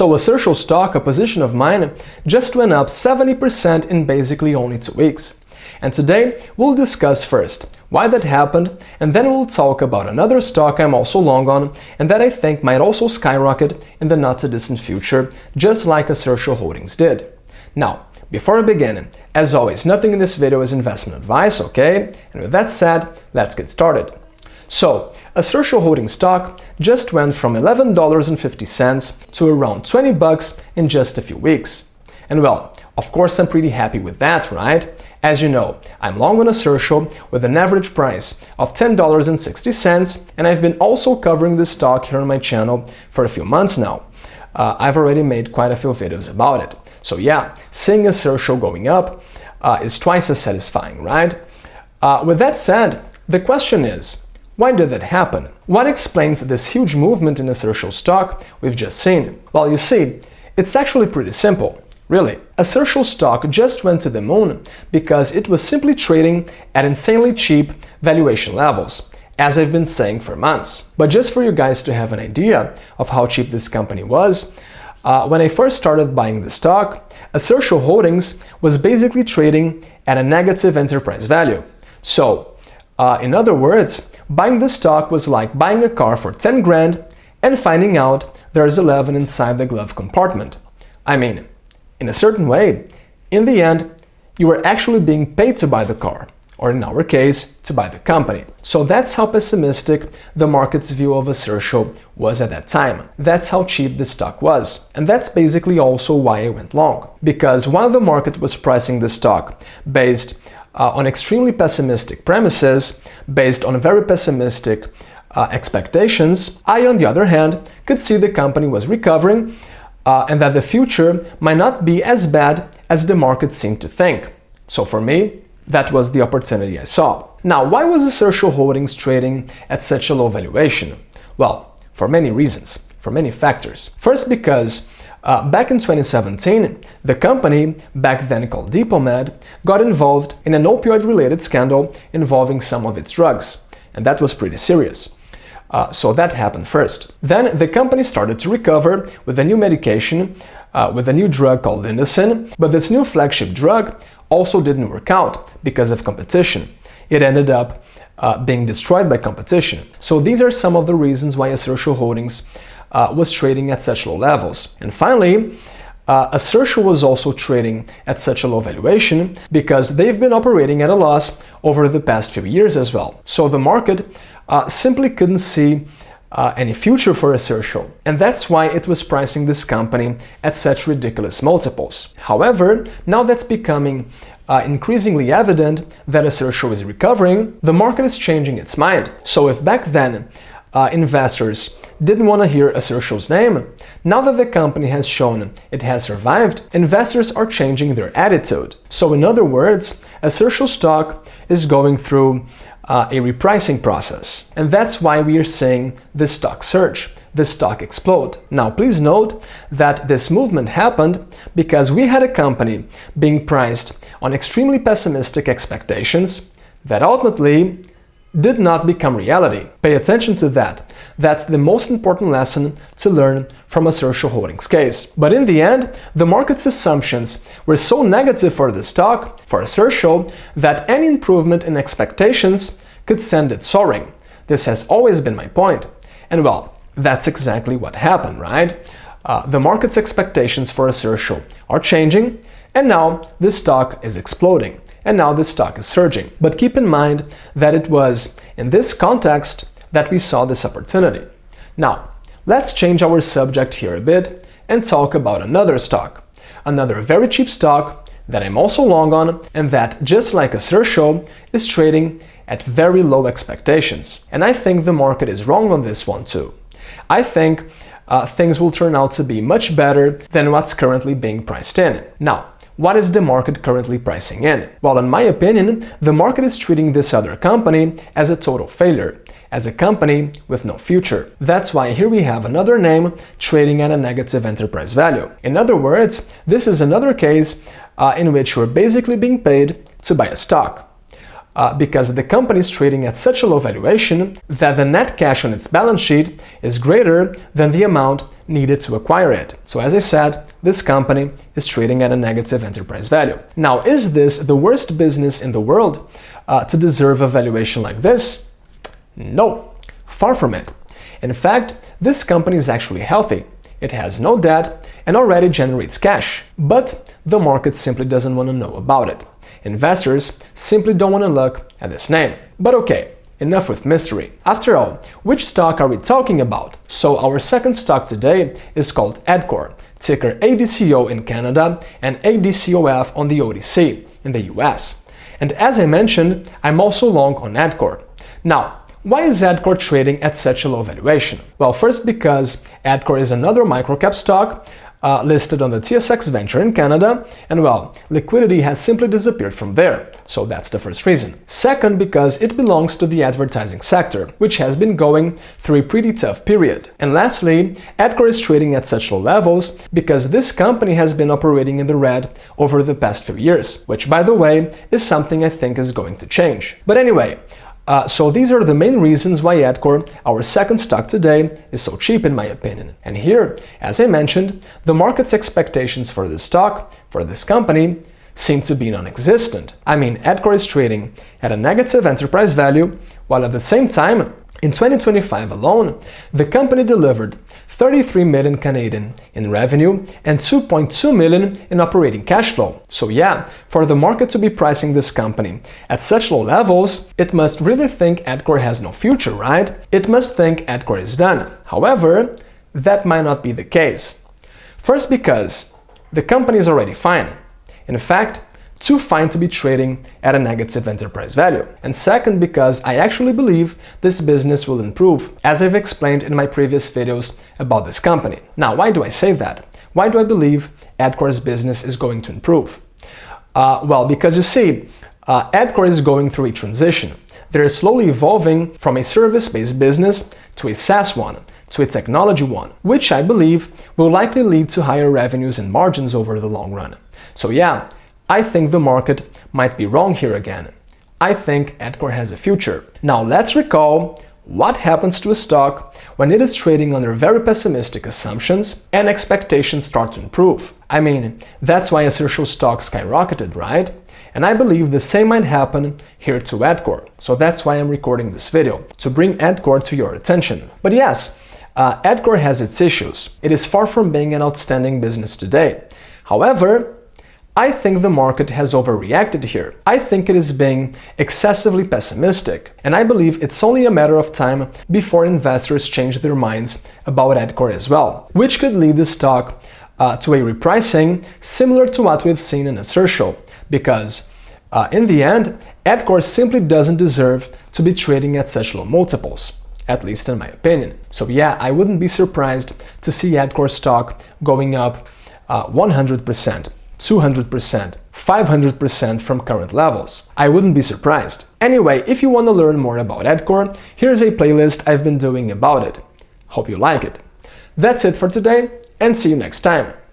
So ASRT stock, a position of mine, just went up 70% in basically only 2 weeks. And today we'll discuss first why that happened, and then we'll talk about another stock I'm also long on and that I think might also skyrocket in the not too distant future, just like ASRT Holdings did. Now, before I begin, as always, nothing in this video is investment advice, okay? And with that said, let's get started. So, ASRT Holdings stock just went from $11.50 to around $20 in just a few weeks. And well, of course I'm pretty happy with that, right? As you know, I'm long on ASRT with an average price of $10.60, and I've been also covering this stock here on my channel for a few months now. I've already made quite a few videos about it. So yeah, seeing ASRT going up is twice as satisfying, right? With that said, the question is, why did that happen? What explains this huge movement in ASRT stock we've just seen? Well, you see, it's actually pretty simple. Really, ASRT stock just went to the moon because it was simply trading at insanely cheap valuation levels, as I've been saying for months. But just for you guys to have an idea of how cheap this company was, when I first started buying the stock, ASRT Holdings was basically trading at a negative enterprise value. So, in other words, buying the stock was like buying a car for 10 grand and finding out there's 11 inside the glove compartment. I mean, in a certain way, in the end, you were actually being paid to buy the car, or in our case, to buy the company. So that's how pessimistic the market's view of ASRT was at that time. That's how cheap the stock was. And that's basically also why I went long. Because while the market was pricing the stock based on extremely pessimistic premises, based on very pessimistic expectations, I, on the other hand, could see the company was recovering and that the future might not be as bad as the market seemed to think. So for me, that was the opportunity I saw. Now, why was ASRT Holdings trading at such a low valuation? Well, for many reasons, for many factors. First, because back in 2017, the company, back then called Depotmed, got involved in an opioid-related scandal involving some of its drugs, and that was pretty serious. So that happened first. Then the company started to recover with a new medication, with a new drug called Indocin, but this new flagship drug also didn't work out because of competition. It ended up being destroyed by competition. So these are some of the reasons why ASRT Holdings was trading at such low levels. And finally, ASRT was also trading at such a low valuation because they've been operating at a loss over the past few years as well. So the market simply couldn't see any future for ASRT, and that's why it was pricing this company at such ridiculous multiples. However, now that's becoming increasingly evident that ASRT is recovering, the market is changing its mind. So if back then investors didn't want to hear ASRT's name, now that the company has shown it has survived, investors are changing their attitude. So in other words, ASRT stock is going through a repricing process. And that's why we are seeing this stock surge, this stock explode. Now, please note that this movement happened because we had a company being priced on extremely pessimistic expectations that ultimately did not become reality. Pay attention to that. That's the most important lesson to learn from ASRT Holdings case. But in the end, the market's assumptions were so negative for the stock, for ASRT, that any improvement in expectations could send it soaring. This has always been my point. And well, that's exactly what happened, right? The market's expectations for ASRT are changing, and now this stock is exploding. And now this stock is surging. But keep in mind that it was in this context that we saw this opportunity. Now, let's change our subject here a bit and talk about another stock. Another very cheap stock that I'm also long on, and that, just like ASRT, is trading at very low expectations. And I think the market is wrong on this one too. I think things will turn out to be much better than what's currently being priced in. Now, what is the market currently pricing in? Well, in my opinion, the market is treating this other company as a total failure, as a company with no future. That's why here we have another name trading at a negative enterprise value. In other words, this is another case in which you're basically being paid to buy a stock. because the company is trading at such a low valuation that the net cash on its balance sheet is greater than the amount needed to acquire it. So as I said, this company is trading at a negative enterprise value. Now, is this the worst business in the world to deserve a valuation like this? No, far from it. In fact, this company is actually healthy. It has no debt and already generates cash. But the market simply doesn't want to know about it. Investors simply don't want to look at this name. But okay, enough with mystery. After all, which stock are we talking about? So our second stock today is called Adcore, ticker ADCO in Canada and ADCOF on the OTC in the US. And as I mentioned, I'm also long on Adcore. Now, why is Adcore trading at such a low valuation? Well, first because Adcore is another microcap stock listed on the TSX Venture in Canada, and well, liquidity has simply disappeared from there, so that's the first reason. Second, because it belongs to the advertising sector, which has been going through a pretty tough period. And lastly, Adcore is trading at such low levels because this company has been operating in the red over the past few years, which by the way is something I think is going to change. But anyway, so these are the main reasons why Adcore, our second stock today, is so cheap in my opinion. And here, as I mentioned, the market's expectations for this stock, for this company, seem to be non-existent. I mean, Adcore is trading at a negative enterprise value, while at the same time, in 2025 alone, the company delivered 33 million Canadian in revenue and 2.2 million in operating cash flow. So yeah, for the market to be pricing this company at such low levels, it must really think Adcore has no future, right? It must think Adcore is done. However, that might not be the case. First, because the company is already fine. In fact, too fine to be trading at a negative enterprise value. And second, because I actually believe this business will improve, as I've explained in my previous videos about this company. Now, why do I say that? Why do I believe Adcore's business is going to improve? Well, because you see, Adcore is going through a transition. They're slowly evolving from a service-based business to a SaaS one, to a technology one, which I believe will likely lead to higher revenues and margins over the long run. So yeah, I think the market might be wrong here again. I think Adcore has a future. Now let's recall what happens to a stock when it is trading under very pessimistic assumptions and expectations start to improve. I mean, that's why ASRT stock skyrocketed, right? And I believe the same might happen here to Adcore. So that's why I'm recording this video, to bring Adcore to your attention. But yes, Adcore has its issues. It is far from being an outstanding business today. However, I think the market has overreacted here. I think it is being excessively pessimistic, and I believe it's only a matter of time before investors change their minds about Adcore as well, which could lead the stock to a repricing similar to what we've seen in ASRT, because in the end, Adcore simply doesn't deserve to be trading at such low multiples, at least in my opinion. So yeah, I wouldn't be surprised to see Adcore stock going up 100%. 200%, 500% from current levels. I wouldn't be surprised. Anyway, if you want to learn more about Adcore, here's a playlist I've been doing about it. Hope you like it. That's it for today, and see you next time.